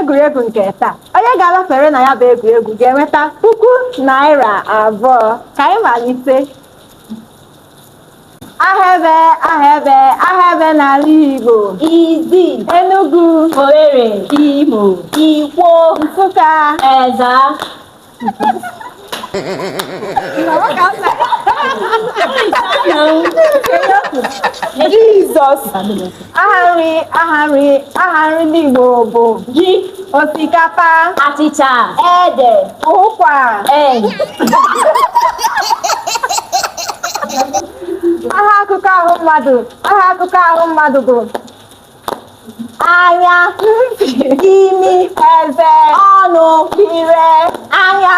egwuregwu nke taa onye ga-alafere na ya bụ egwuregwu ga-enweta 1,000 naira abụọ ka anyị malite ahebe n'ala Igbo Izi, Enugu Owerri, Imo Ikwo, Nsụka Ezza. Jizọs aha nri ndị Igbo bụ Ji, osikapa achịcha, ede, ụkwa aha akụkọ ahụ mmadụ bụ anya imi eze ọnụ ire anya